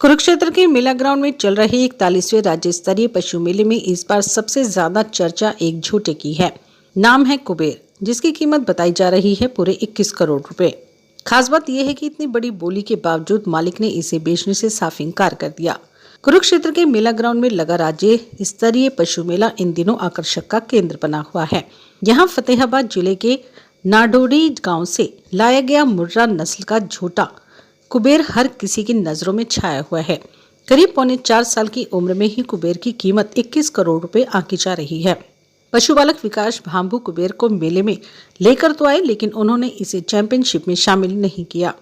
कुरुक्षेत्र के मेला ग्राउंड में चल रहे 41वें राज्य स्तरीय पशु मेले में इस बार सबसे ज्यादा चर्चा एक झूठे की है। नाम है कुबेर, जिसकी कीमत बताई जा रही है पूरे 21 करोड़ रुपए। खास बात यह है कि इतनी बड़ी बोली के बावजूद मालिक ने इसे बेचने से साफ इंकार कर दिया। कुरुक्षेत्र के मेला ग्राउंड में लगा राज्य स्तरीय पशु मेला इन दिनों आकर्षक का केंद्र बना हुआ है। यहाँ फतेहाबाद जिले के नाडोडी गाँव से लाया गया मुर्रा नस्ल का झूठा कुबेर हर किसी की नजरों में छाया हुआ है। करीब 4.25 साल की उम्र में ही कुबेर की कीमत 21 करोड़ रुपए आंकी जा रही है। पशुपालक विकास भांबू कुबेर को मेले में लेकर तो आए, लेकिन उन्होंने इसे चैंपियनशिप में शामिल नहीं किया।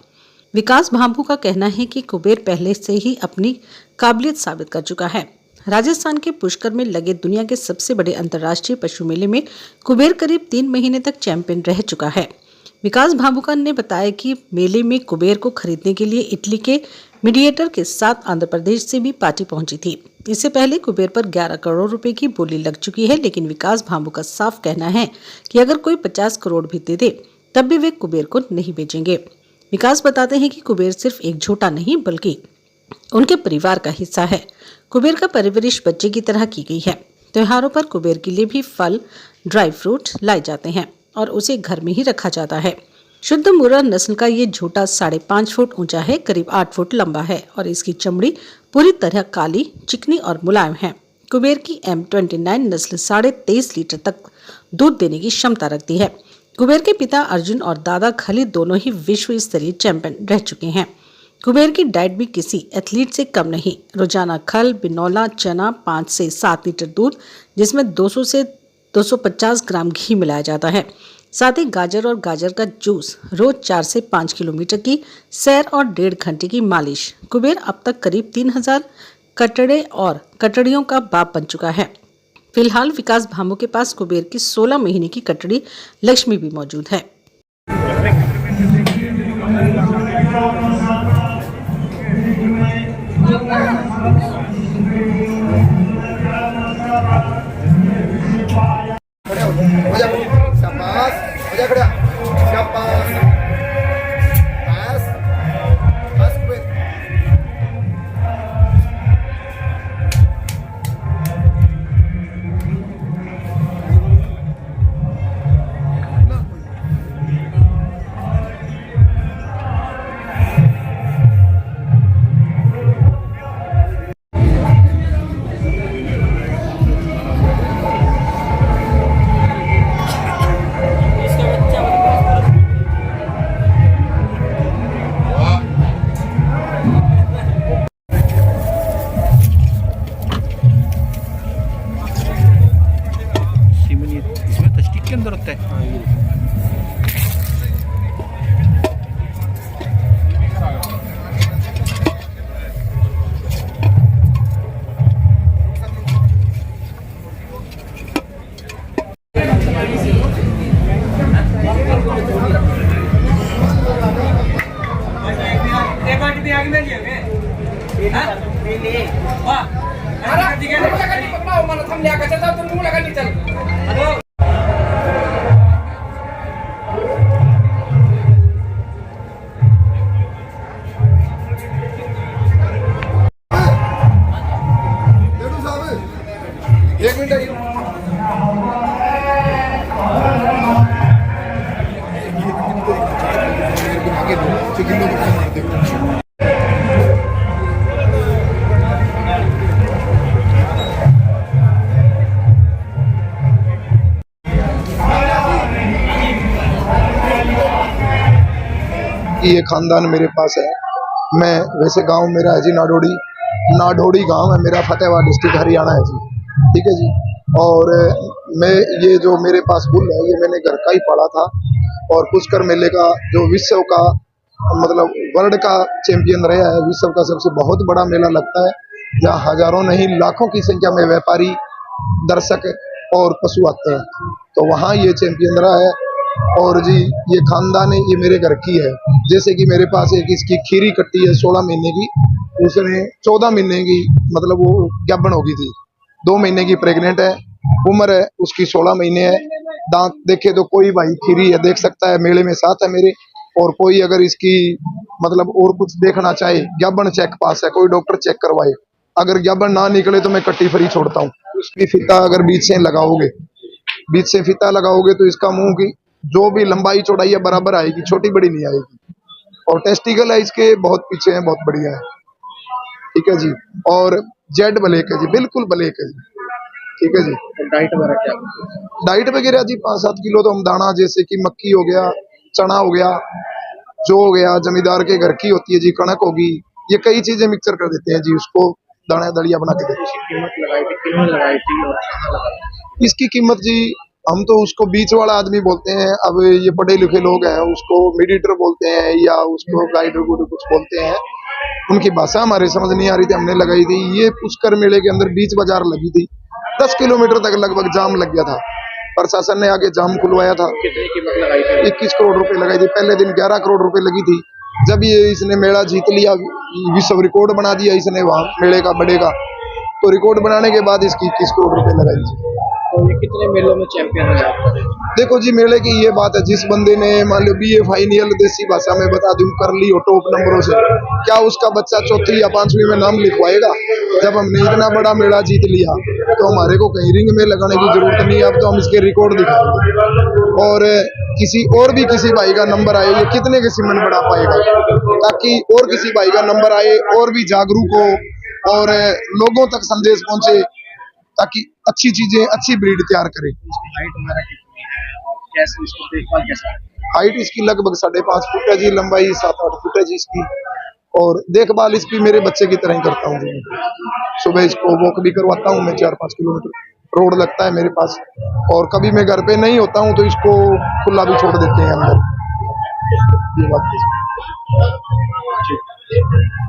विकास भांबू का कहना है कि कुबेर पहले से ही अपनी काबिलियत साबित कर चुका है। राजस्थान के पुष्कर में लगे दुनिया के सबसे बड़े अंतर्राष्ट्रीय पशु मेले में कुबेर करीब 3 महीने तक चैंपियन रह चुका है। विकास भांबूका ने बताया कि मेले में कुबेर को खरीदने के लिए इटली के मीडिएटर के साथ आंध्र प्रदेश से भी पार्टी पहुंची थी। इससे पहले कुबेर पर 11 करोड़ रुपए की बोली लग चुकी है, लेकिन विकास भांबू का साफ कहना है कि अगर कोई 50 करोड़ भी दे दे तब भी वे कुबेर को नहीं बेचेंगे। विकास बताते हैं कि कुबेर सिर्फ एक झूठा नहीं बल्कि उनके परिवार का हिस्सा है। कुबेर का परवरिश बच्चे की तरह की गई है। त्योहारों पर कुबेर के लिए भी फल, ड्राई फ्रूट लाए जाते हैं और उसे घर में ही रखा जाता है। शुद्ध मुर्रा नस्ल का ये झूठा 5.5 फुट ऊंचा है, करीब 8 फुट लंबा है और इसकी चमड़ी पूरी तरह काली, चिकनी और मुलायम है। कुबेर की M29 नस्ल 23.5 लीटर तक दूध देने की क्षमता रखती है। कुबेर के पिता अर्जुन और दादा खालिद दोनों ही विश्व स्तरीय चैंपियन रह चुके हैं। कुबेर की डाइट भी किसी एथलीट से कम नहीं। रोजाना खल, बिनौला, चना, 5 से 7 लीटर दूध, जिसमें 200 से 250 ग्राम घी मिलाया जाता है। साथ ही गाजर और गाजर का जूस, रोज 4 से 5 किलोमीटर की सैर और 1.5 घंटे की मालिश। कुबेर अब तक करीब 3000 कटड़े और कटड़ियों का बाप बन चुका है। फिलहाल विकास भांबू के पास कुबेर की 16 महीने की कटड़ी लक्ष्मी भी मौजूद है। इसमें तस्टीक के अंदर होता है। एक मिनट ये खानदान मेरे पास है। मैं वैसे गांव मेरा है जी नाडोडी गांव है मेरा, फतेहाबाद डिस्ट्रिक्ट हरियाणा है जी। ठीक है जी। और मैं ये जो मेरे पास बुल है ये मैंने घर का ही पाला था और पुष्कर मेले का जो विश्व का मतलब वर्ल्ड का चैंपियन रहा है। विश्व का सबसे बहुत बड़ा मेला लगता है जहाँ हजारों नहीं लाखों की संख्या में व्यापारी, दर्शक और पशु आते हैं, तो वहाँ ये चैंपियन रहा है। और जी ये खानदान है, ये मेरे घर की है। जैसे कि मेरे पास एक इसकी खीरी कट्टी है 16 महीने की, उसने 14 महीने की मतलब वो ज्ञापन होगी थी, 2 महीने की प्रेग्नेंट है, उम्र है उसकी 16 महीने है। दांत देखे तो कोई भाई खीरी है, देख सकता है, मेले में साथ है मेरे। और कोई अगर इसकी मतलब और कुछ देखना चाहे, ज्ञापन चेक पास है, कोई डॉक्टर चेक करवाए, अगर ज्ञापन ना निकले तो मैं कट्टी फ्री छोड़ता हूँ। उसकी फीता अगर बीच से लगाओगे, बीच से फीता लगाओगे तो इसका मुंह की जो भी लंबाई चौड़ाई है बराबर आएगी, छोटी बड़ी नहीं आएगी। और टेस्टिकल है इसके बहुत पीछे है, बहुत बढ़िया है, ठीक है जी। और जेड ब्लैक है जी, बिल्कुल ब्लैक है जी, ठीक है जी। डाइट वगैरह क्या? डाइट वगैरह जी 5-7 किलो तो हम दाना, जैसे कि मक्की हो गया, चना हो गया, जो हो गया जमींदार के घर की होती है जी, कणक होगी, ये कई चीजें मिक्सर कर देते हैं जी, उसको दाना दलिया बना के देते हैं। कीमत लगाई थी, किन्होंने लगाई थी और कहाँ लगाई थी? इसकी कीमत जी, हम तो उसको बीच वाला आदमी बोलते हैं, अब ये पढ़े लिखे लोग हैं उसको मीडिएटर बोलते हैं या उसको गाइडर कुछ बोलते हैं, उनकी भाषा हमारे समझ नहीं आ रही थी, हमने लगाई थी। ये पुष्कर मेले के अंदर बीच बाजार लगी थी, 10 किलोमीटर तक लगभग जाम लग गया था, प्रशासन ने आगे जाम खुलवाया था। कितनी कीमत लगाई थी? 21 करोड़ रुपए लगाई थी, पहले दिन 11 करोड़ रुपए लगी थी। जब ये इसने मेला जीत लिया, विश्व रिकॉर्ड बना दिया इसने वहां मेले का बड़े का, तो रिकॉर्ड बनाने के बाद इसकी 21 करोड़ रुपए लगाई थी। तो ये कितने मेलों में चैंपियन है आपका? देखो जी, मेले की ये बात है, जिस बंदे ने मान लो BA फाइनल देसी भाषा में बता दूं कर ली हो टॉप नंबरों से, क्या उसका बच्चा चौथी या 5वीं में नाम लिखवाएगा? जब हमने इतना बड़ा मेला जीत लिया तो हमारे को कहीं रिंग में लगाने की जरूरत नहीं है, अब तो हम इसके रिकॉर्ड दिखाएंगे। और किसी और भी किसी भाई का नंबर आए, ये कितने के सीमन बढ़ा पाएगा, ताकि और किसी भाई का नंबर आए और भी जागरूक हो और लोगों तक संदेश पहुंचे, ताकि अच्छी चीजें, अच्छी ब्रीड तैयार करें। इसकी हाइट वगैरह कितनी है और कैसे इसको देखभाल कैसे है? हाइट इसकी लगभग 5.5 फुट है जी, लंबाई 7-8 फुट है जी इसकी, और देखभाल इसकी मेरे बच्चे की तरह ही करता हूँ जी। सुबह इसको वॉक भी करवाता हूँ मैं, 4-5 किलोमीटर रोड लगता है मेरे पास, और कभी मैं घर पे नहीं होता हूँ तो इसको खुला भी छोड़ देते हैं अंदर, ये बात है।